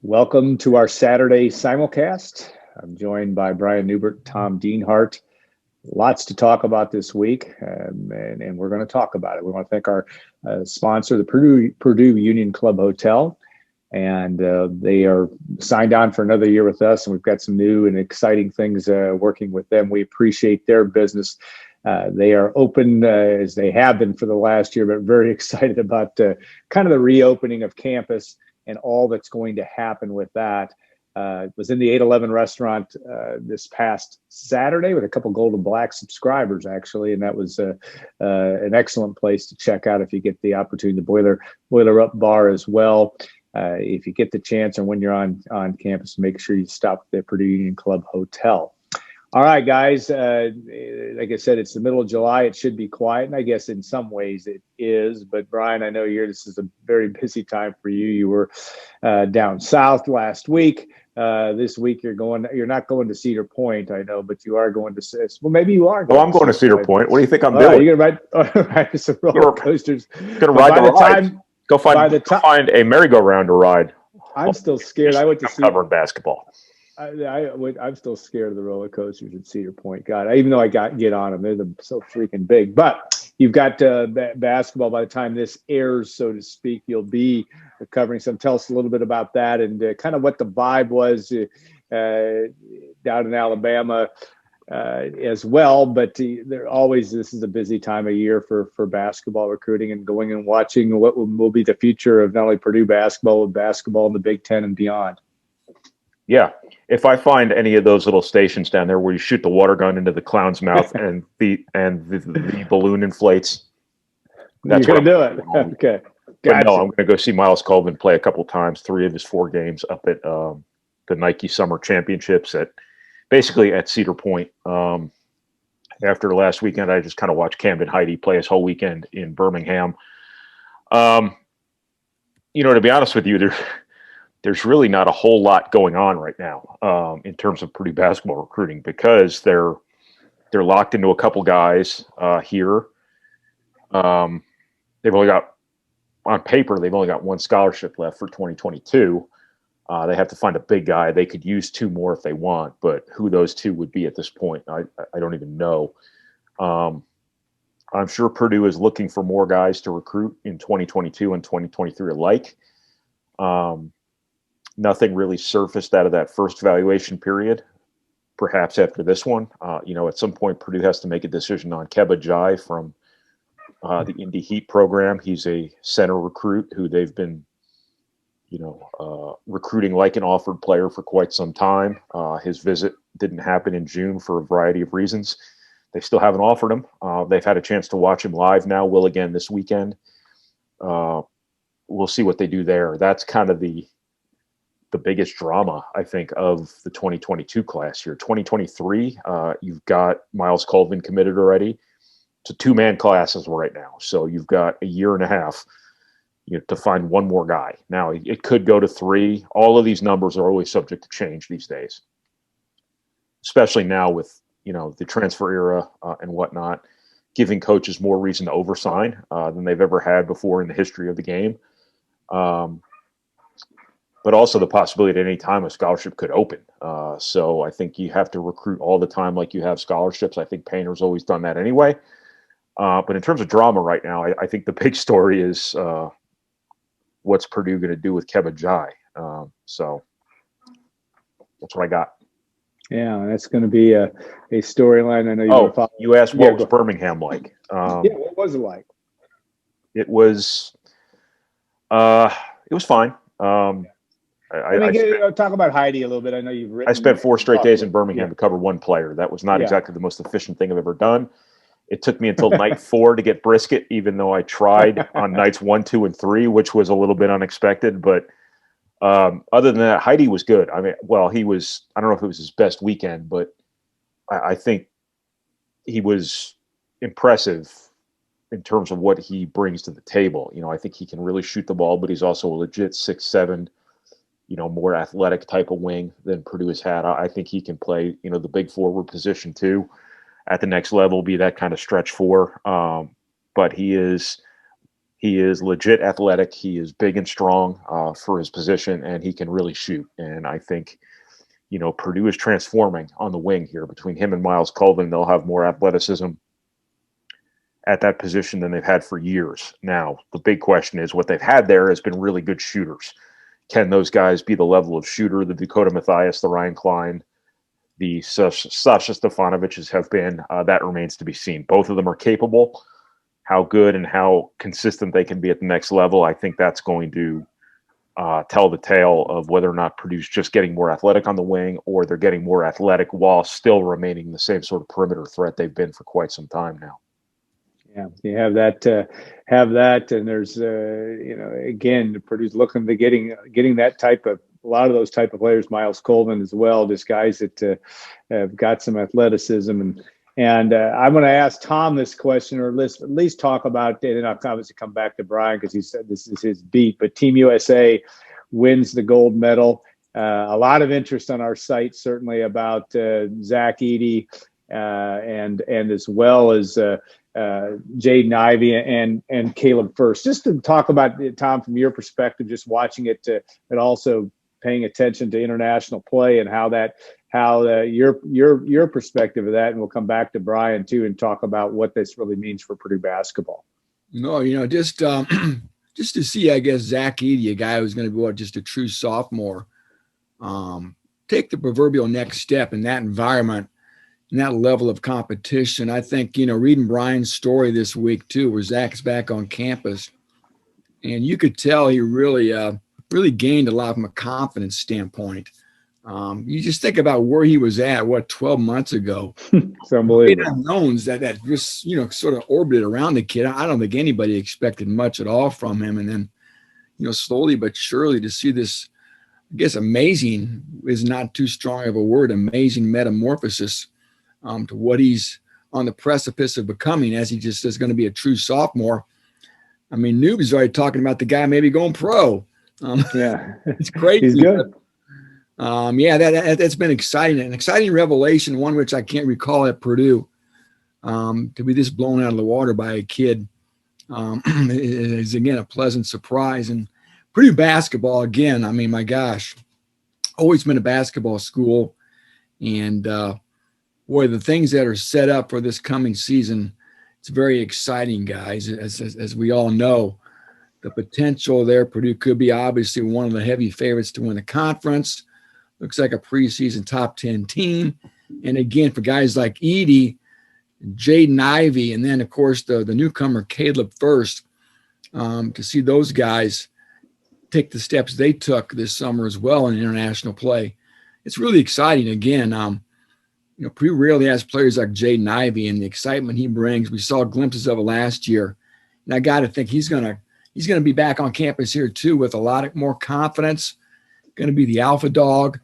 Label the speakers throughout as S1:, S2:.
S1: Welcome to our Saturday simulcast. I'm joined by Brian Newbert, Tom Dienhart. Lots to talk about this week, and we're going to talk about it. We want to thank our sponsor, the Purdue Union Club Hotel, and they are signed on for another year with us, and we've got some new and exciting things working with them. We appreciate their business. They are open as they have been for the last year, but very excited about kind of the reopening of campus and all that's going to happen with that. Was in the 811 restaurant this past Saturday with a couple Golden Black subscribers, actually, and that was an excellent place to check out if you get the opportunity. The Boiler Up Bar as well. If you get the chance and when you're on campus, make sure you stop at the Purdue Union Club Hotel. All right, guys. Like I said, it's the middle of July. It should be quiet, and I guess in some ways it is. But Brian, I know this is a very busy time for you. You were down south last week. This week you're not going to Cedar Point, I know, but you are going to. Well, maybe you are.
S2: I'm going to Cedar Point. What do you think I'm doing?
S1: You're going to ride some roller coasters.
S2: Going to ride the ride. Go find a merry-go-round to ride.
S1: I'm still scared. I went to
S2: covered basketball.
S1: I'm still scared of the roller coasters at Cedar Point. God, even though I get on them, they're so freaking big. But you've got basketball by the time this airs, so to speak. You'll be covering some. Tell us a little bit about that and kind of what the vibe was down in Alabama as well. But this is a busy time of year for basketball recruiting and going and watching what will be the future of not only Purdue basketball, but basketball in the Big Ten and beyond.
S2: Yeah. If I find any of those little stations down there where you shoot the water gun into the clown's mouth and the balloon inflates,
S1: that's you're going to do it. Okay.
S2: But no, I'm going to go see Miles Colvin play a couple times, 3 of his 4 games up at the Nike Summer Championships at Cedar Point. After last weekend, I just kind of watched Camden Heide play his whole weekend in Birmingham. To be honest with you, there's really not a whole lot going on right now in terms of Purdue basketball recruiting because they're locked into a couple guys here. They've only got one scholarship left for 2022. They have to find a big guy. They could use 2 more if they want, but who those 2 would be at this point, I don't even know. I'm sure Purdue is looking for more guys to recruit in 2022 and 2023 alike. Nothing really surfaced out of that first evaluation period. Perhaps after this one, at some point Purdue has to make a decision on Keba Jai from the Indy Heat program. He's a center recruit who they've been, recruiting like an offered player for quite some time. His visit didn't happen in June for a variety of reasons. They still haven't offered him. They've had a chance to watch him live now. Will again this weekend. We'll see what they do there. That's kind of the biggest drama, I think, of the 2022 class here. 2023, you've got Miles Colvin committed already. It's a 2-man class as of right now. So you've got a year and a half to find one more guy. Now, it could go to 3. All of these numbers are always subject to change these days, especially now with, the transfer era and whatnot, giving coaches more reason to oversign than they've ever had before in the history of the game. But also the possibility at any time a scholarship could open. So I think you have to recruit all the time like you have scholarships. I think Painter's always done that anyway. But in terms of drama right now, I think the big story is what's Purdue going to do with Keba Jai. So that's what I got.
S1: Yeah, that's going to be a storyline. I know
S2: you asked what was Birmingham like.
S1: What was it like?
S2: It was fine.
S1: Talk about Heide a little bit. I know you've written.
S2: I spent 4 straight days in Birmingham to cover one player. That was not exactly the most efficient thing I've ever done. It took me until night 4 to get brisket, even though I tried on nights 1, 2, and 3, which was a little bit unexpected. But other than that, Heide was good. I mean, he was. I don't know if it was his best weekend, but I think he was impressive in terms of what he brings to the table. I think he can really shoot the ball, but he's also a legit 6'7", more athletic type of wing than Purdue has had. I think he can play, the big forward position too at the next level, be that kind of stretch 4. But he He is legit athletic. He is big and strong for his position, and he can really shoot. And I think, Purdue is transforming on the wing here. Between him and Miles Colvin, they'll have more athleticism at that position than they've had for years. Now, the big question is what they've had there has been really good shooters. Can those guys be the level of shooter the Dakota Mathias, the Ryan Klein, the Sasha Stefanoviches have been? That remains to be seen. Both of them are capable. How good and how consistent they can be at the next level, I think that's going to tell the tale of whether or not Purdue's just getting more athletic on the wing, or they're getting more athletic while still remaining the same sort of perimeter threat they've been for quite some time now.
S1: Yeah, you have that, and there's, again, Purdue's looking to getting that type of, a lot of those type of players, Miles Colvin as well, just guys that have got some athleticism. And I'm going to ask Tom this question, or at least talk about it, and I'll obviously come back to Brian because he said this is his beat. But Team USA wins the gold medal. A lot of interest on our site, certainly, about Zach Edey and as well as Jaden Ivey and Caleb Furst. Just to talk about, Tom, from your perspective, just watching it, but also paying attention to international play and how your perspective of that, and we'll come back to Brian too and talk about what this really means for Purdue basketball.
S3: No, just just to see, I guess, Zach Edey, a guy who's going to be just a true sophomore, take the proverbial next step in that environment and that level of competition. I think, reading Brian's story this week too, where Zach's back on campus, and you could tell he really gained a lot from a confidence standpoint. You just think about where he was at, 12 months ago.
S1: It's unbelievable.
S3: Unknowns that just, sort of orbited around the kid. I don't think anybody expected much at all from him. And then, slowly but surely to see this, I guess amazing is not too strong of a word, amazing metamorphosis to what he's on the precipice of becoming, as he just is going to be a true sophomore. I mean, Noob is already talking about the guy maybe going pro.
S1: Yeah,
S3: it's crazy.
S1: He's good.
S3: That's been exciting, an exciting revelation, one which I can't recall at Purdue. To be this blown out of the water by a kid is, again, a pleasant surprise. And Purdue basketball, again, I mean, my gosh, always been a basketball school. And, boy, the things that are set up for this coming season, it's very exciting, guys. As we all know, the potential there, Purdue could be obviously one of the heavy favorites to win the conference. Looks like a preseason top 10 team. And again, for guys like Edey, Jaden Ivey, and then, of course, the newcomer Caleb Furst, to see those guys take the steps they took this summer as well in international play. It's really exciting. Again, Purdue rarely has players like Jaden Ivey, and the excitement he brings. We saw glimpses of it last year. And I got to think he's going to be back on campus here too with a lot more confidence, going to be the alpha dog,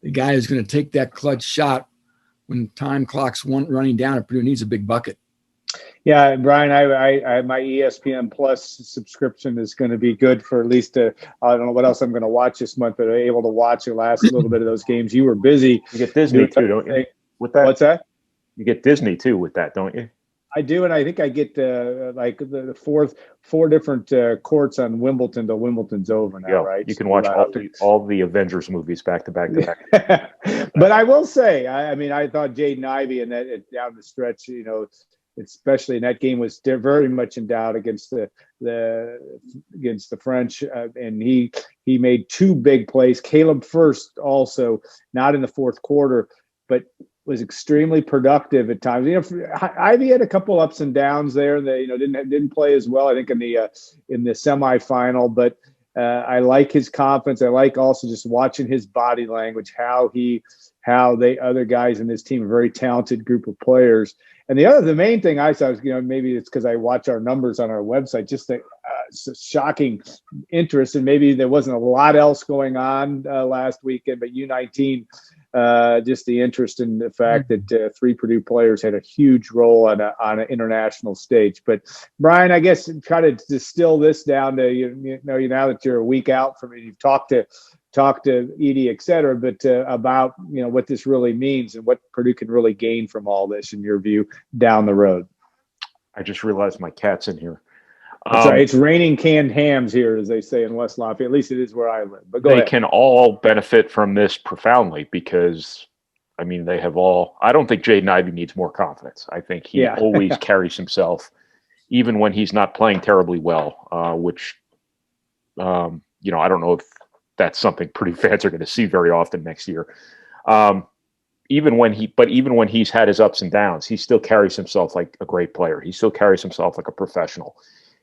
S3: the guy who's going to take that clutch shot when time clock's running down and Purdue needs a big bucket.
S1: Yeah, Brian, I my ESPN Plus subscription is going to be good for at least I don't know what else I'm going to watch this month, but I'm able to watch the last little bit of those games. You were busy.
S2: You get Disney too, don't you? With that,
S1: what's that?
S2: You get Disney too with that, don't you?
S1: I do, and I think I get like the four different courts on Wimbledon till Wimbledon's over now, right?
S2: You can watch all the Avengers movies back to back to back.
S1: But I will say, I mean, I thought Jaden Ivey and that down the stretch, especially in that game, was very much in doubt against against the French, and he made two big plays. Caleb Furst also, not in the fourth quarter, but was extremely productive at times. Ivy had a couple ups and downs there. They didn't play as well, I think, in the semifinal. But I like his confidence. I like also just watching his body language, how they other guys in this team, a very talented group of players. And the main thing I saw was, maybe it's because I watch our numbers on our website, just the shocking interest, and maybe there wasn't a lot else going on last weekend, but U19. Just the interest in the fact that three Purdue players had a huge role on an international stage. But Brian, I guess try to distill this down to now that you're a week out from it, you've talked to Edey, et cetera, but about what this really means and what Purdue can really gain from all this in your view down the road.
S2: I just realized my cat's in here.
S1: That's right. It's raining canned hams here, as they say in West Lafayette. At least it is where I live. But go
S2: they
S1: ahead.
S2: can all benefit from this profoundly because, I mean, they have all. I don't think Jaden Ivey needs more confidence. I think he always carries himself, even when he's not playing terribly well. Which, you know, I don't know if that's something Purdue fans are going to see very often next year. Even when he's had his ups and downs, he still carries himself like a great player. He still carries himself like a professional.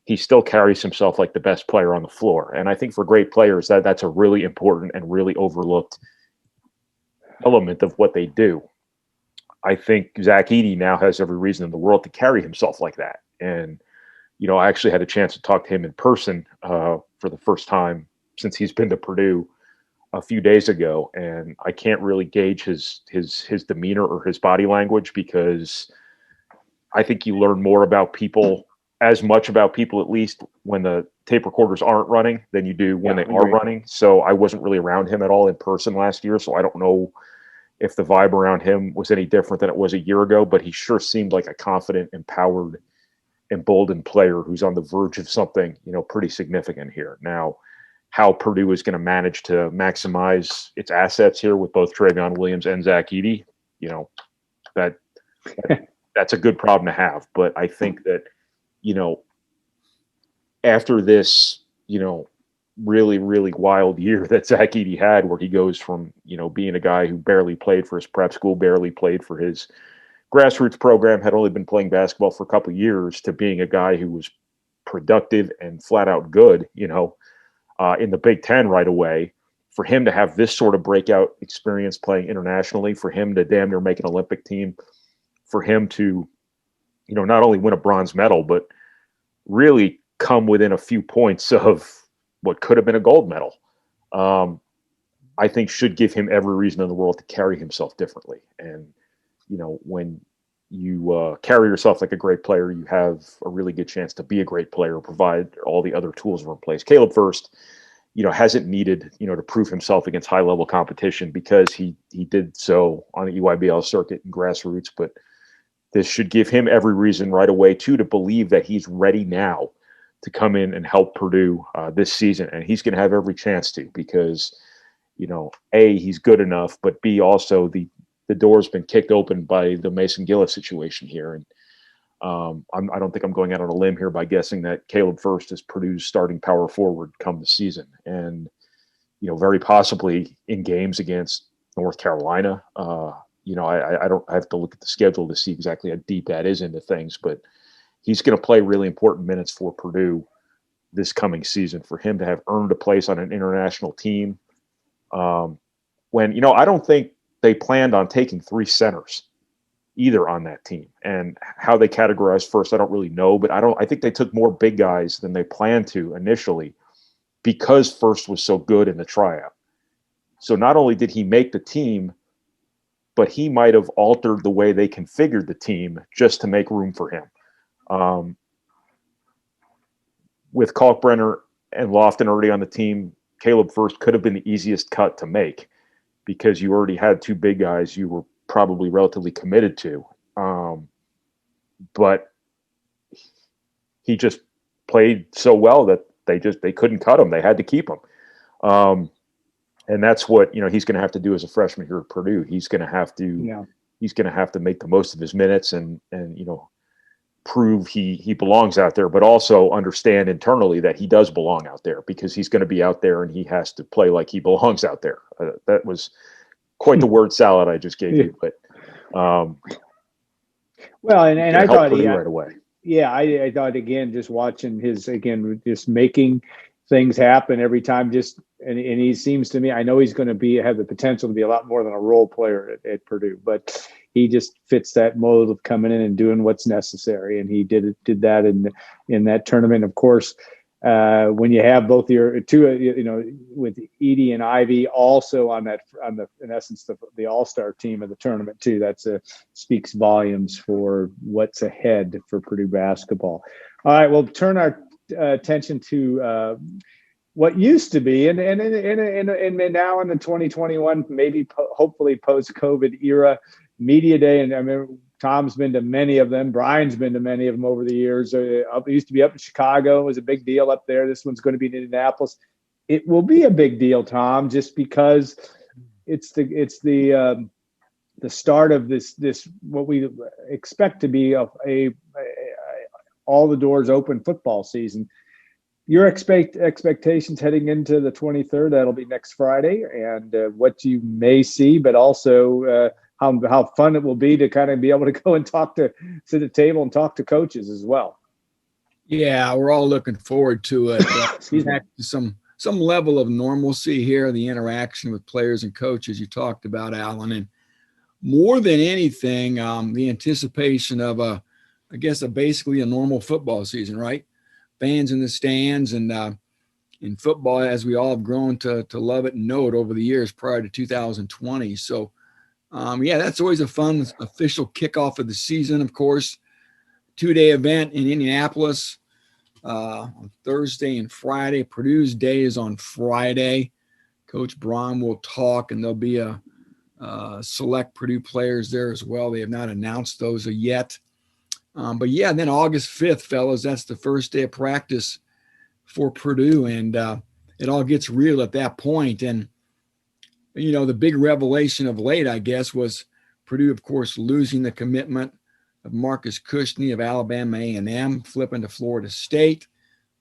S2: He still carries himself like the best player on the floor. And I think for great players, that's a really important and really overlooked element of what they do. I think Zach Edey now has every reason in the world to carry himself like that. And, you know, I actually had a chance to talk to him in person for the first time since he's been to Purdue a few days ago. And I can't really gauge his demeanor or his body language because I think you learn more about people, as much about people at least, when the tape recorders aren't running than you do when they are running. So I wasn't really around him at all in person last year. So I don't know if the vibe around him was any different than it was a year ago, but he sure seemed like a confident, empowered, emboldened player who's on the verge of something, you know, pretty significant here. Now, how Purdue is going to manage to maximize its assets here with both Travion Williams and Zach Edey, you know, that's a good problem to have. But I think that, you know, after this, you know, really, really wild year that Zach Edey had, where he goes from, you know, being a guy who barely played for his prep school, barely played for his grassroots program, had only been playing basketball for a couple of years, to being a guy who was productive and flat out good, you know, in the Big Ten right away. For him to have this sort of breakout experience playing internationally, for him to damn near make an Olympic team, for him to, you know, not only win a bronze medal, but really come within a few points of what could have been a gold medal, I think should give him every reason in the world to carry himself differently. And, you know, when you carry yourself like a great player, you have a really good chance to be a great player, provide all the other tools are in place. Caleb Furst, you know, hasn't needed, you know, to prove himself against high level competition because he did so on the EYBL circuit and grassroots, but this should give him every reason right away too to believe that he's ready now to come in and help Purdue this season. And he's going to have every chance to, because, you know, A, he's good enough, but B, also the door's been kicked open by the Mason Gillis situation here. And I don't think I'm going out on a limb here by guessing that Caleb Furst is Purdue's starting power forward come the season. And, you know, very possibly in games against North Carolina. You know, I have to look at the schedule to see exactly how deep that is into things, but he's going to play really important minutes for Purdue this coming season. For him to have earned a place on an international team, when, you know, I don't think they planned on taking three centers either on that team. And how they categorized Furst, I don't really know, but I think they took more big guys than they planned to initially because Furst was so good in the tryout. So not only did he make the team, but he might have altered the way they configured the team just to make room for him. With Kalkbrenner and Lofton already on the team, Caleb Furst could have been the easiest cut to make because you already had two big guys you were probably relatively committed to. But he just played so well that they couldn't cut him. They had to keep him. And that's what, you know, he's going to have to do as a freshman here at Purdue. He's going to have to make the most of his minutes and you know, prove he belongs out there, but also understand internally that he does belong out there, because he's going to be out there and he has to play like he belongs out there. That was quite the word salad I just gave you, but
S1: well, and I thought
S2: he right away.
S1: Yeah, I thought, again, just watching just making things happen every time. And he seems to me, I know he's going to have the potential to be a lot more than a role player at Purdue, but he just fits that mold of coming in and doing what's necessary. And he did that in that tournament. Of course, when you have both your two, you know, with Edey and Ivey also on the in essence the all-star team of the tournament too, that's speaks volumes for what's ahead for Purdue basketball. All right, we'll turn our attention to what used to be, and now in the 2021, maybe hopefully post-COVID era, media day, and I remember Tom's been to many of them. Brian's been to many of them over the years. It used to be up in Chicago. It was a big deal up there. This one's going to be in Indianapolis. It will be a big deal, Tom, just because it's the start of this what we expect to be a all the doors open football season. Your expectations heading into the 23rd, that'll be next Friday, and what you may see, but also how fun it will be to kind of be able to go and sit at the table and talk to coaches as well.
S3: Yeah, we're all looking forward to it.
S1: Excuse me.
S3: Some level of normalcy here, the interaction with players and coaches you talked about, Alan, and more than anything, the anticipation of basically a normal football season, right? Fans in the stands, and in football, as we all have grown to love it and know it over the years prior to 2020. So, that's always a fun official kickoff of the season, of course. 2-day event in Indianapolis on Thursday and Friday. Purdue's day is on Friday. Coach Braun will talk, and there'll be a select Purdue players there as well. They have not announced those yet. Then August 5th, fellas, that's the first day of practice for Purdue, and it all gets real at that point. And, the big revelation of late, I guess, was Purdue, of course, losing the commitment of Marcus Cushney of Alabama A&M, flipping to Florida State.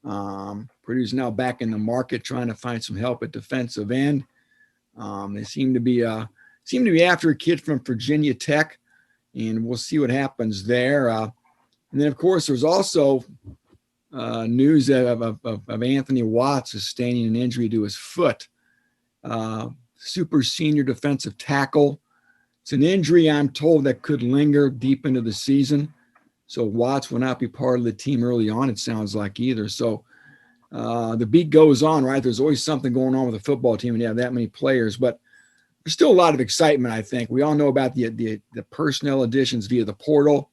S3: Purdue's now back in the market trying to find some help at defensive end. They seem to be after a kid from Virginia Tech, and we'll see what happens there. And then, of course, there's also news of Anthony Watts sustaining an injury to his foot. Super senior defensive tackle. It's an injury, I'm told, that could linger deep into the season. So Watts will not be part of the team early on, it sounds like, either. So the beat goes on, right? There's always something going on with a football team when you have that many players. But there's still a lot of excitement, I think. We all know about the personnel additions via the portal.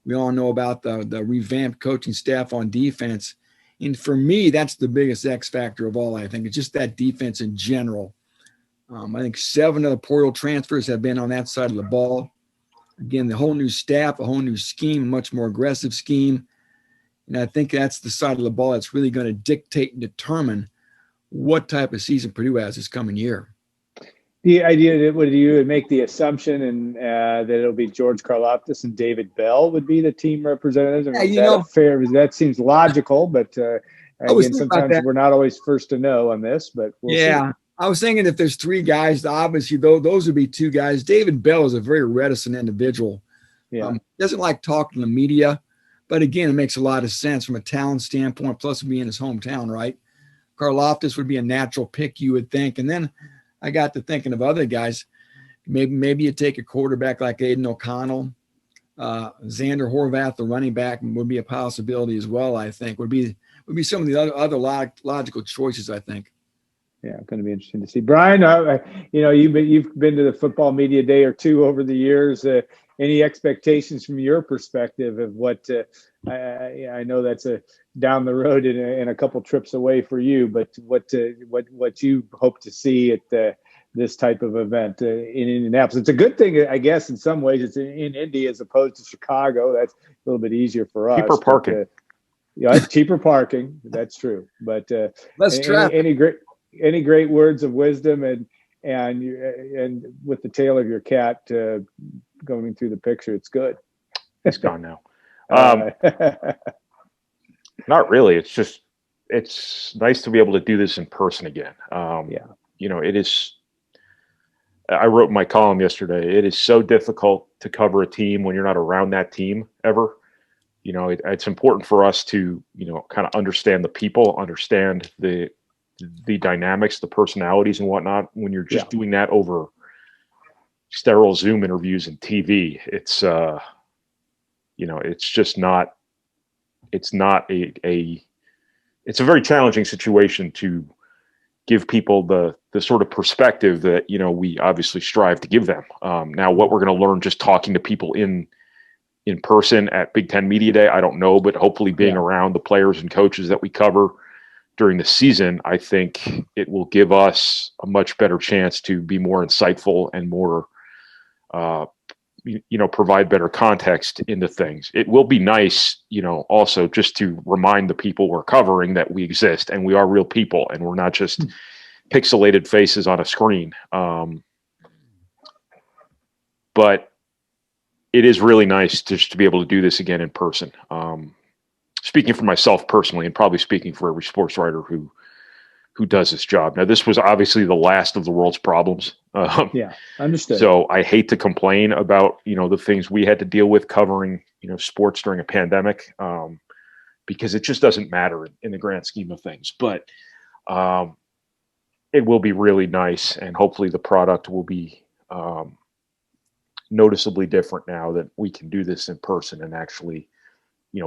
S3: We all know about the revamped coaching staff on defense. And for me, that's the biggest X factor of all, I think. It's just that defense in general. I think 7 of the portal transfers have been on that side of the ball. Again, the whole new staff, a whole new scheme, a much more aggressive scheme. And I think that's the side of the ball that's really going to dictate and determine what type of season Purdue has this coming year.
S1: The idea that would you make the assumption and that it'll be George Karlaftis and David Bell would be the team representatives. I mean, fair? That seems logical, but again, sometimes we're not always first to know on this. But we'll see.
S3: I was thinking if there's 3 guys, obviously those would be 2 guys. David Bell is a very reticent individual.
S1: Yeah,
S3: doesn't like talking to the media, but again, it makes a lot of sense from a talent standpoint. Plus, being in his hometown, right? Karlaftis would be a natural pick, you would think, and then I got to thinking of other guys. Maybe you take a quarterback like Aiden O'Connell. Xander Horvath, the running back, would be a possibility as well, I think. Would be some of the other logical choices, I think.
S1: Yeah, going to be interesting to see. Brian, you've been to the football media day or two over the years. Any expectations from your perspective of what I know that's down the road and a couple trips away for you, but what you hope to see at this type of event in Indianapolis? It's a good thing, I guess, in some ways. It's in Indy as opposed to Chicago. That's a little bit easier for us.
S2: Cheaper parking.
S1: It's cheaper parking. That's true. But
S3: less traffic.
S1: Any great words of wisdom and with the tail of your cat going through the picture, it's good.
S2: It's gone now. Not really. It's nice to be able to do this in person again. It is. I wrote my column yesterday. It is so difficult to cover a team when you're not around that team ever. It's important for us to kind of understand the people, understand the dynamics, the personalities and whatnot. When you're just doing that over sterile Zoom interviews and TV, it's it's just not, it's a very challenging situation to give people the sort of perspective that, we obviously strive to give them. Now what we're going to learn just talking to people in person at Big Ten Media Day, I don't know, but hopefully being around the players and coaches that we cover during the season, I think it will give us a much better chance to be more insightful and more, provide better context into things. It will be nice, also just to remind the people we're covering that we exist and we are real people and we're not just pixelated faces on a screen. But it is really nice just to be able to do this again in person. Speaking for myself personally, and probably speaking for every sports writer who does this job. Now, this was obviously the last of the world's problems.
S1: Yeah, understood.
S2: So I hate to complain about, the things we had to deal with covering, sports during a pandemic, because it just doesn't matter in the grand scheme of things. But it will be really nice, and hopefully the product will be noticeably different now that we can do this in person and actually,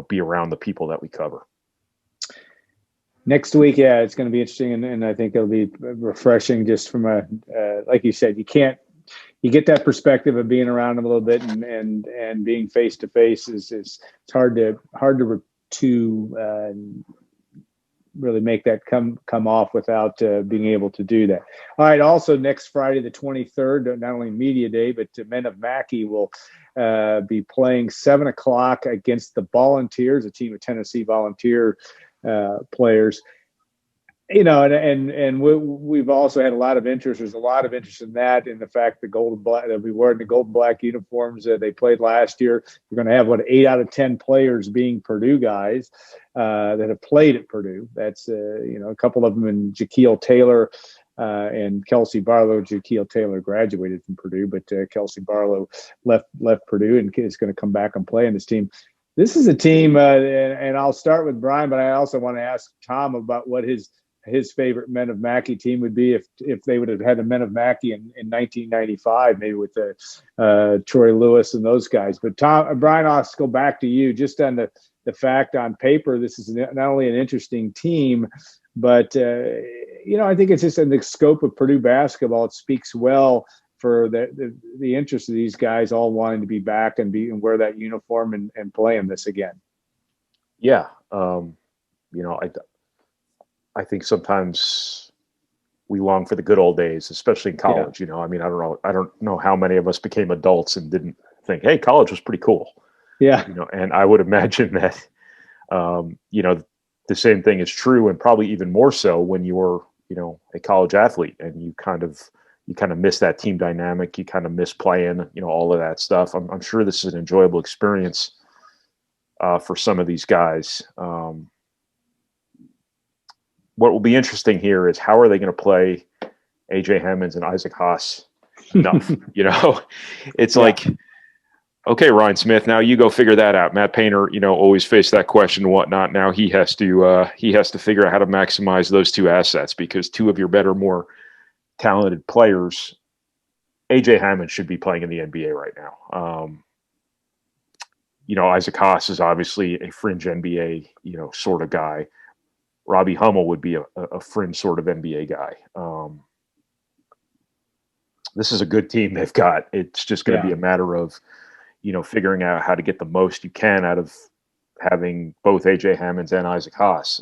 S2: be around the people that we cover.
S1: Next week, yeah, it's going to be interesting, and I think it'll be refreshing just from like you said, you get that perspective of being around them a little bit, and being face to face is it's hard to really make that come off without being able to do that. All right. Also, next Friday, the 23rd, not only Media Day, but Men of Mackey will be playing 7:00 against the Volunteers, a team of Tennessee Volunteer players. And we've also had a lot of interest. There's a lot of interest in that, in the fact that they'll be wearing the gold and black uniforms that they played last year. We're going to have 8 out of 10 players being Purdue guys that have played at Purdue. That's a couple of them in Jaquil Taylor and Kelsey Barlow. Jaquil Taylor graduated from Purdue, but Kelsey Barlow left Purdue and is going to come back and play in this team. This is a team, and I'll start with Brian, but I also want to ask Tom about what his favorite Men of Mackey team would be if they would have had a Men of Mackey in 1995, maybe with Troy Lewis and those guys. But Brian, I'll go back to you just on the fact on paper, this is not only an interesting team, but I think it's just in the scope of Purdue basketball. It speaks well for the interest of these guys all wanting to be back and wear that uniform and play in this again.
S2: Yeah. I think sometimes we long for the good old days, especially in college. Yeah. I don't know how many of us became adults and didn't think, hey, college was pretty cool.
S1: Yeah.
S2: And I would imagine that, the same thing is true, and probably even more so when you were, a college athlete and you kind of miss that team dynamic. You kind of miss playing, all of that stuff. I'm sure this is an enjoyable experience for some of these guys. What will be interesting here is how are they going to play AJ Hammons and Isaac Haas enough? It's like, okay, Ryan Smith, now you go figure that out. Matt Painter, always faced that question and whatnot. Now he has to figure out how to maximize those two assets, because two of your better, more talented players, AJ Hammond should be playing in the NBA right now. Isaac Haas is obviously a fringe NBA, sort of guy. Robbie Hummel would be a fringe sort of NBA guy. This is a good team they've got. It's just going to be a matter of, figuring out how to get the most you can out of having both AJ Hammonds and Isaac Haas,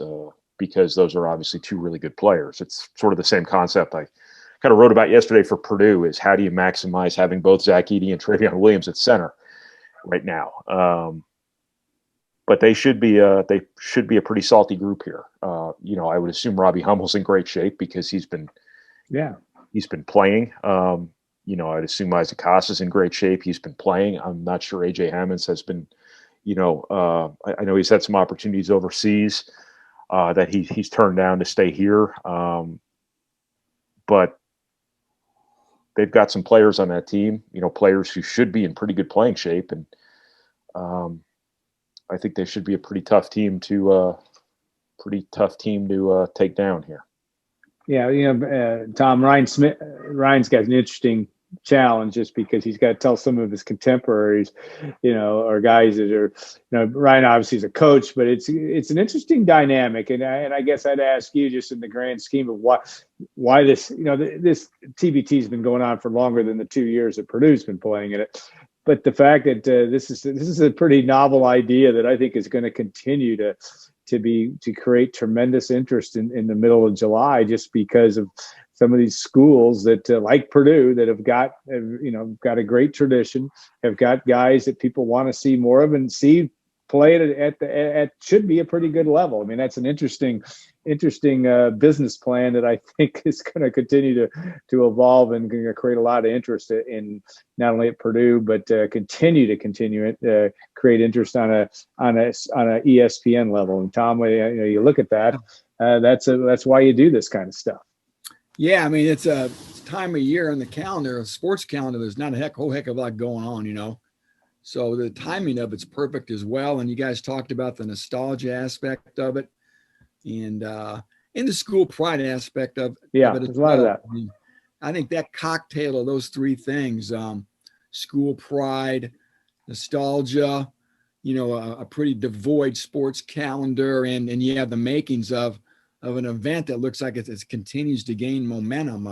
S2: because those are obviously two really good players. It's sort of the same concept I kind of wrote about yesterday for Purdue, is how do you maximize having both Zach Edey and Travion Williams at center right now? But they should be a pretty salty group here. I would assume Robbie Hummel's in great shape because he's been playing. I'd assume Isaac Haas is in great shape. He's been playing. I'm not sure AJ Hammonds has been. I know he's had some opportunities overseas that he's turned down to stay here. But they've got some players on that team. Players who should be in pretty good playing shape, and I think they should be a pretty tough team to take down here.
S1: Yeah, Tom, Ryan's got an interesting challenge just because he's got to tell some of his contemporaries, or guys that are, Ryan obviously is a coach, but it's an interesting dynamic, and I guess I'd ask you, just in the grand scheme of why this, this TBT has been going on for longer than the 2 years that Purdue's been playing in it. But the fact that this is a pretty novel idea that I think is going to continue to create tremendous interest in the middle of July, just because of some of these schools that like Purdue that have got got a great tradition, have got guys that people want to see more of and see play at should be a pretty good level. I mean, that's an interesting business plan that I think is going to continue to evolve and going to create a lot of interest in not only at Purdue but continue it, create interest on a ESPN level. And Tom, you look at that, that's why you do this kind of stuff.
S3: Yeah, I mean, it's a time of year on the calendar, a sports calendar. There's not a whole heck of a lot going on, So the timing of it's perfect as well. And you guys talked about the nostalgia aspect of it, and the school pride aspect of it.
S1: There's a lot of that.
S3: I think that cocktail of those three things, school pride, nostalgia, a pretty devoid sports calendar, and you have the makings of an event that looks like it continues to gain momentum.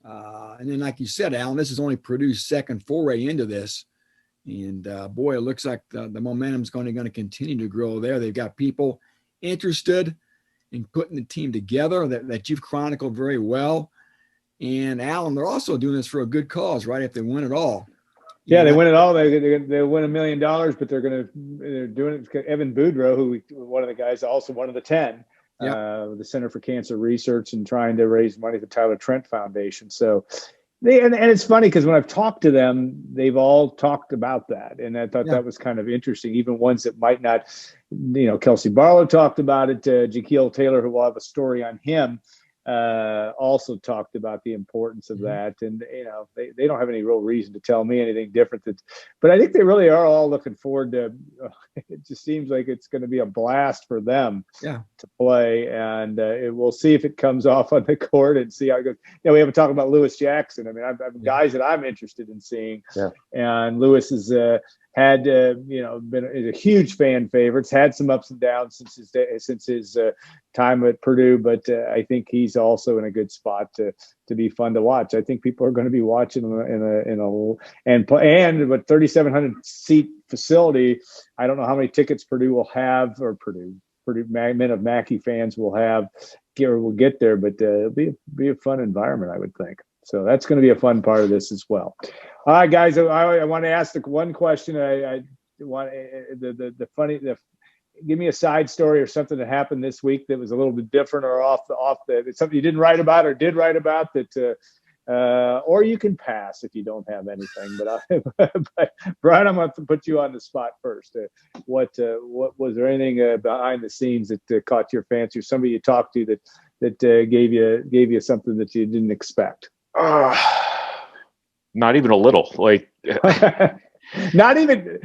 S3: And then, like you said, Alan, this is only Purdue's second foray into this. And boy, it looks like the momentum is going to continue to grow there. They've got people interested in putting the team together that you've chronicled very well. And Alan, they're also doing this for a good cause, right? If they win it all.
S1: Yeah, they win it all. They win $1 million, but they're doing it because Evan Boudreau, one of the guys, also one of the 10, the Center for Cancer Research, and trying to raise money for the Tyler Trent Foundation. So and it's funny because when I've talked to them, they've all talked about that. And I thought that was kind of interesting. Even ones that might not, Kelsey Barlow talked about it. Jaquil Taylor, who will have a story on him, also talked about the importance of that. And, they don't have any real reason to tell me anything different. But I think they really are all looking forward to it. Just seems like it's going to be a blast for them to play. And we'll see if it comes off on the court and see how it goes. We haven't talked about Lewis Jackson. I mean, I've guys that I'm interested in seeing. Yeah. And Lewis is had been a huge fan favorite. Had some ups and downs since his time at Purdue, but I think he's also in a good spot to be fun to watch. I think people are going to be watching and 3,700 seat facility. I don't know how many tickets Purdue will have, or Purdue Men of Mackey fans will get there, but it'll be a fun environment, I would think. So that's going to be a fun part of this as well. All right, guys, I want to ask the one question. I want give me a side story or something that happened this week that was a little bit different or off the something you didn't write about or did write about that, or you can pass if you don't have anything. But Brian, I'm going to put you on the spot first. What was there anything behind the scenes that caught your fancy, or somebody you talked to that gave you something that you didn't expect?
S2: Not even a little. Like
S1: not even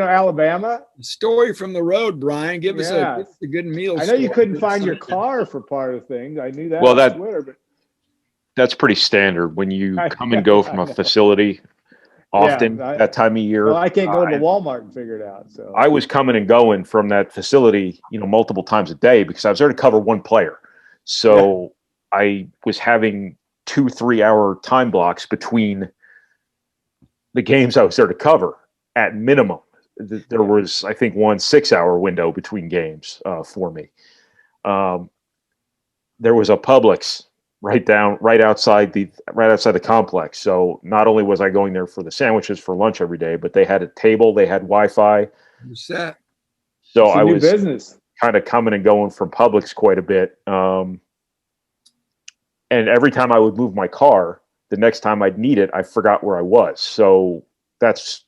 S1: Alabama.
S3: Story from the road, Brian. Give us a good meal.
S1: I know you couldn't find your car for part of things. I knew that.
S2: Well,
S1: on Twitter, but
S2: that's pretty standard when you come and go from a facility often that time of year.
S1: Well, I can't go to Walmart and figure it out. So
S2: I was coming and going from that facility, multiple times a day because I was there to cover one player. So I was having 2-3 hour time blocks between the games I was there to cover at minimum. There was, I think, 1 6-hour window between games for me. There was a Publix right outside the complex. So not only was I going there for the sandwiches for lunch every day, but they had a table, they had Wi-Fi.
S3: So
S2: I was kind of coming and going from Publix quite a bit. And every time I would move my car, the next time I'd need it, I forgot where I was. So that's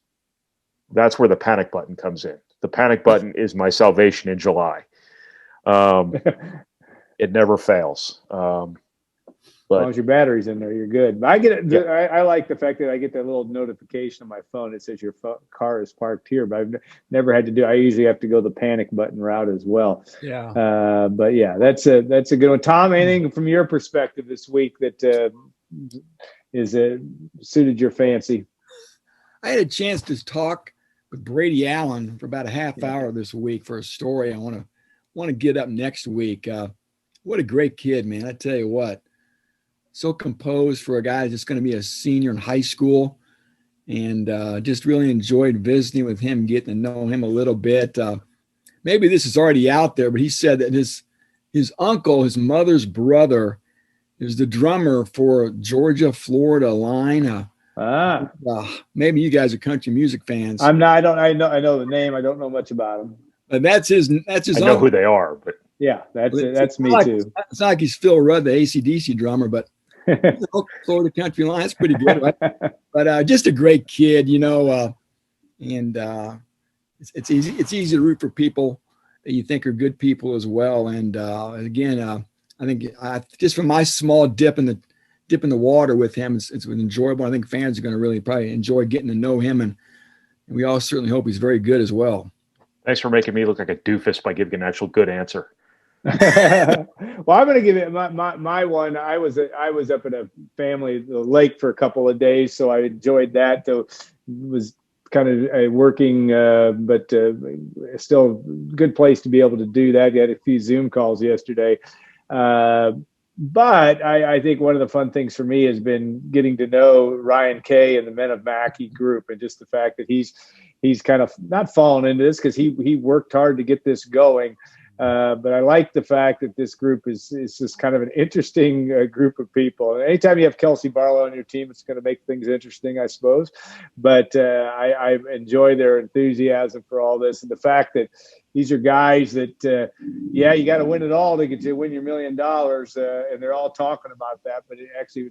S2: where the panic button comes in. The panic button is my salvation in July. It never fails.
S1: As long as your battery's in there, you're good. But I get it. Yeah. I like the fact that I get that little notification on my phone that says your car is parked here, but I've never had to do. I usually have to go the panic button route as well.
S3: Yeah.
S1: But yeah, that's a good one. Tom, anything from your perspective this week that is suited your fancy?
S3: I had a chance to talk with Brady Allen for about a half hour this week for a story I want to get up next week. What a great kid, man! I tell you what. So composed for a guy that's going to be a senior in high school, and just really enjoyed visiting with him, getting to know him a little bit. Maybe this is already out there, but he said that his uncle, his mother's brother, is the drummer for Georgia Florida Line. Maybe you guys are country music fans.
S1: I'm not. I know the name. I don't know much about him.
S3: But that's his.
S2: I know who they are, but
S1: yeah, that's me too.
S3: It's not like he's Phil Rudd, the AC/DC drummer, but Florida Country Line. That's pretty good, right? But just a great kid, and it's easy. It's easy to root for people that you think are good people as well. And again, I think just from my small dip in the water with him, it's enjoyable. I think fans are going to really probably enjoy getting to know him, and we all certainly hope he's very good as well.
S2: Thanks for making me look like a doofus by giving an actual good answer.
S1: Well, I'm going to give it my one. I was up at a family lake for a couple of days, so I enjoyed that. So it was kind of working, but still a good place to be able to do that. We had a few Zoom calls yesterday. But I think one of the fun things for me has been getting to know Ryan Kay and the Men of Mackey group, and just the fact that he's kind of not fallen into this because he worked hard to get this going. But I like the fact that this group is just kind of an interesting group of people. And anytime you have Kelsey Barlow on your team, it's going to make things interesting, I suppose. But I enjoy their enthusiasm for all this, and the fact that these are guys that, you got to win it all to get to win your $1 million, and they're all talking about that. But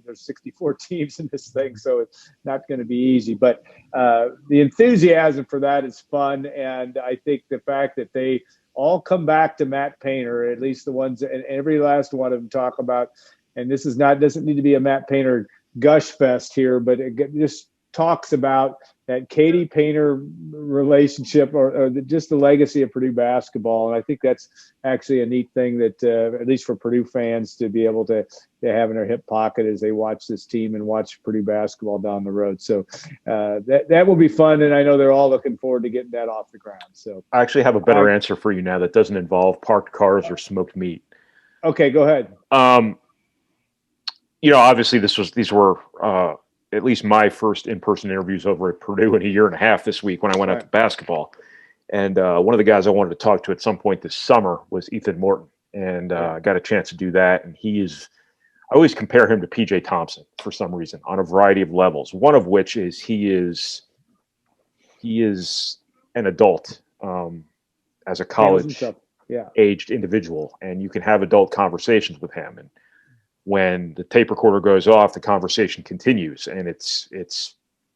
S1: there's 64 teams in this thing, so it's not going to be easy. But the enthusiasm for that is fun, and I think the fact that they all come back to Matt Painter, at least the ones, and every last one of them talk about, and this is doesn't need to be a Matt Painter gush fest here, but it just talks about that Katie Painter relationship or just the legacy of Purdue basketball. And I think that's actually a neat thing that, at least for Purdue fans, to be able to have in their hip pocket as they watch this team and watch Purdue basketball down the road. So that will be fun. And I know they're all looking forward to getting that off the ground. So
S2: I actually have a better answer for you now that doesn't involve parked cars or smoked meat.
S1: Okay, go ahead.
S2: Obviously these were, at least my first in-person interviews over at Purdue in a year and a half this week when I went out to basketball. And one of the guys I wanted to talk to at some point this summer was Ethan Morton. And I got a chance to do that. And I always compare him to PJ Thompson for some reason on a variety of levels. One of which is he is an adult as a college aged individual. And you can have adult conversations with him. And when the tape recorder goes off, the conversation continues, and it's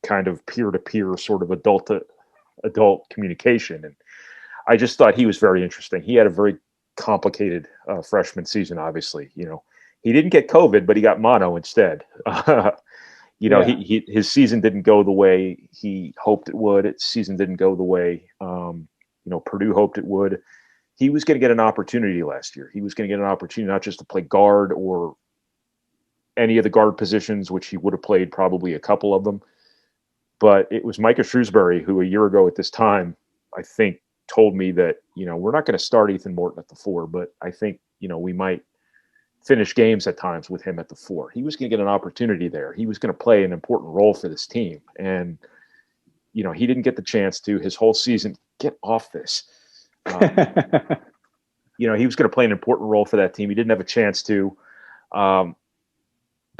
S2: kind of peer-to-peer sort of adult communication. And I just thought he was very interesting. He had a very complicated freshman season, obviously. He didn't get COVID, but he got mono instead. His season didn't go the way he hoped it would. Its season didn't go the way Purdue hoped it would. He was going to get an opportunity last year. He was going to get an opportunity not just to play guard or any of the guard positions, which he would have played probably a couple of them. But it was Micah Shrewsbury who a year ago at this time, I think, told me that, we're not going to start Ethan Morton at the 4, but I think, we might finish games at times with him at the 4. He was going to get an opportunity there. He was going to play an important role for this team. And, he didn't get the chance to his whole season. Get off this. He was going to play an important role for that team. He didn't have a chance to.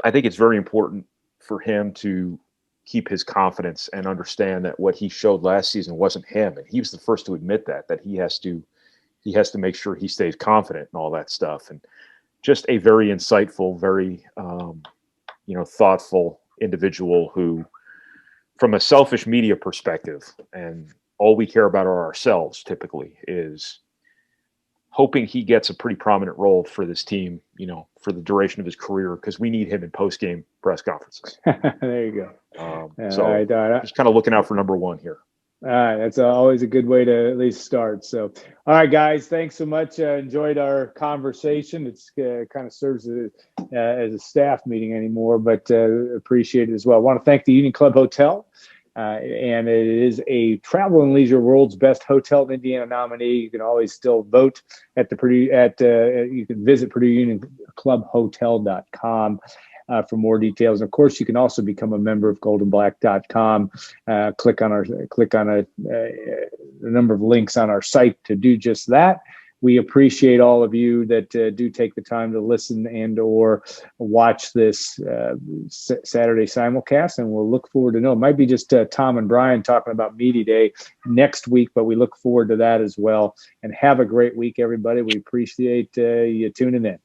S2: I think it's very important for him to keep his confidence and understand that what he showed last season wasn't him. And he was the first to admit that he has to make sure he stays confident and all that stuff. And just a very insightful, very, thoughtful individual who, from a selfish media perspective, and all we care about are ourselves typically, is hoping he gets a pretty prominent role for this team, for the duration of his career, because we need him in post-game press conferences.
S1: There you go.
S2: Just kind of looking out for number one here.
S1: All right. That's always a good way to at least start. So, all right, guys, thanks so much. Enjoyed our conversation. It's kind of serves as a staff meeting anymore, but appreciate it as well. I want to thank the Union Club Hotel. And it is a Travel and Leisure World's Best Hotel in Indiana nominee. You can always still vote at the Purdue you can visit PurdueUnionClubHotel.com for more details. And of course, you can also become a member of GoldenBlack.com. Click on a number of links on our site to do just that. we appreciate all of you that do take the time to listen and or watch this Saturday simulcast, and we'll look forward to know. It might be just Tom and Brian talking about Media Day next week, but we look forward to that as well. And have a great week, everybody. We appreciate you tuning in.